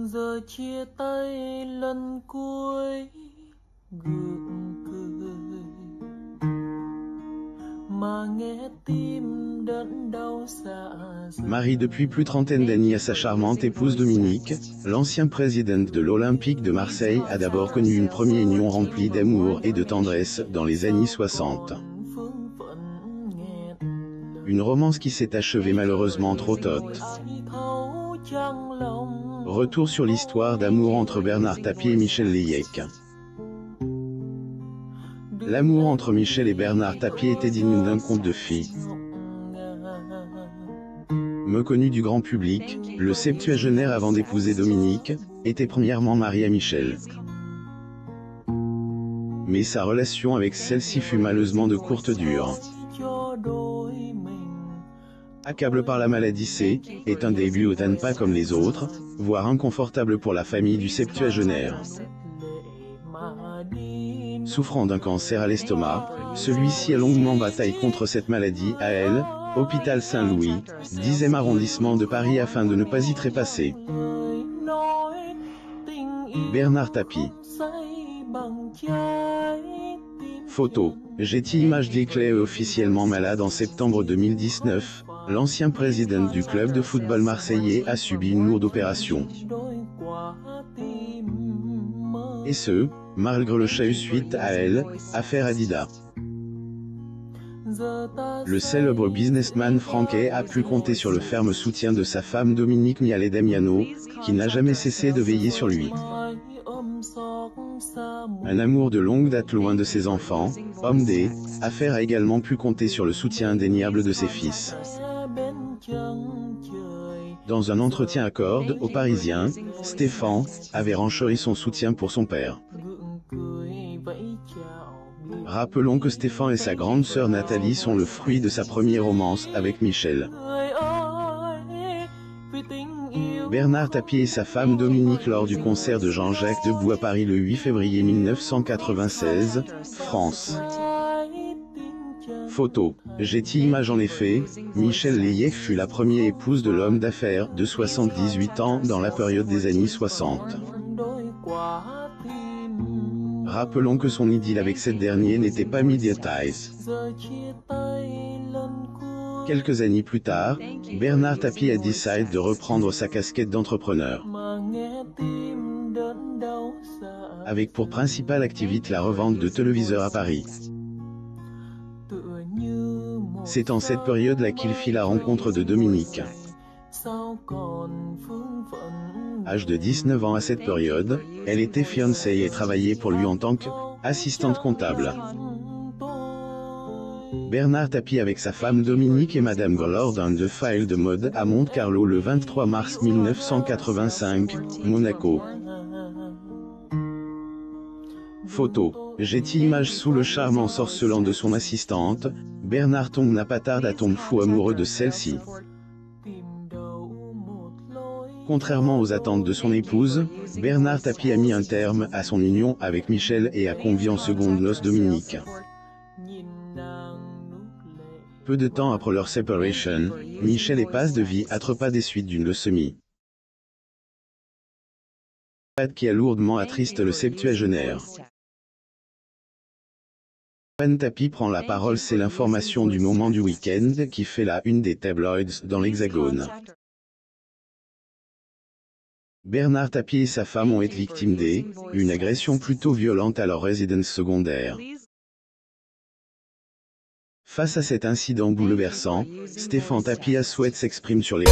Giờ chia tay lần cuối gượng cười mà nghe tim đớn đau dạ dày. Marié depuis plus trentaine d'années à sa charmante épouse Dominique, l'ancien président de l'Olympique de Marseille a d'abord connu une première union remplie d'amour et de tendresse dans les années 60. Une romance qui s'est achevée malheureusement trop tôt. Retour sur l'histoire d'amour entre Bernard Tapie et Michel Leyec. L'amour entre Michel et Bernard Tapie était digne d'un conte de fées. Méconnu du grand public, le septuagénaire avant d'épouser Dominique, était premièrement marié à Michel. Mais sa relation avec celle-ci fut malheureusement de courte durée. Accablé par la maladie, est un début autant pas comme les autres, voire inconfortable pour la famille du septuagénaire. Souffrant d'un cancer à l'estomac, celui-ci a longuement bataillé contre cette maladie à elle, hôpital Saint-Louis, 10e arrondissement de Paris afin de ne pas y trépasser. Bernard Tapie. Photo. Getty Images déclaré officiellement malade en septembre 2019, l'ancien président du club de football marseillais a subi une lourde opération. Et ce, malgré le chahut suite à elle, affaire Adidas. Le célèbre businessman français a pu compter sur le ferme soutien de sa femme Dominique Mialet Damiano, qui n'a jamais cessé de veiller sur lui. Un amour de longue date loin de ses enfants, homme des affaires a également pu compter sur le soutien indéniable de ses fils. Dans un entretien à Cordes, aux Parisiens, Stéphane avait renchéri son soutien pour son père. Rappelons que Stéphane et sa grande sœur Nathalie sont le fruit de sa première romance avec Michel. Bernard Tapie et sa femme Dominique lors du concert de Jean-Jacques Debout à Paris le 8 février 1996, France. Photo. Getty Images. En effet, Michel Leyec fut la première épouse de l'homme d'affaires de 78 ans dans la période des années 60. Rappelons que son idylle avec cette dernière n'était pas médiatisée. Quelques années plus tard, Bernard Tapie a décidé de reprendre sa casquette d'entrepreneur. Avec pour principale activité la revente de téléviseurs à Paris. C'est en cette période-là qu'il fit la rencontre de Dominique. Âge de 19 ans à cette période, elle était fiancée et travaillait pour lui en tant qu'assistante comptable. Bernard Tapie avec sa femme Dominique et Madame lors d'un défilé de mode à Monte-Carlo le 23 mars 1985, Monaco. Photo. Getty Images. Sous le charme ensorcelant de son assistante, Bernard tombe n'a pas tardé à tomber fou amoureux de celle-ci. Contrairement aux attentes de son épouse, Bernard Tapie a mis un terme à son union avec Michel et a convié en seconde noces Dominique. Peu de temps après leur séparation, Michel et passe de vie attrapa des suites d'une leucémie. Qui a lourdement attriste le septuagénaire. Ben Tapie prend la parole. C'est l'information du moment du week-end qui fait la une des tabloïds dans l'Hexagone. Bernard Tapie et sa femme ont été victimes d'une agression plutôt violente à leur résidence secondaire. Face à cet incident bouleversant, Stéphane Tapie souhaite s'exprimer sur les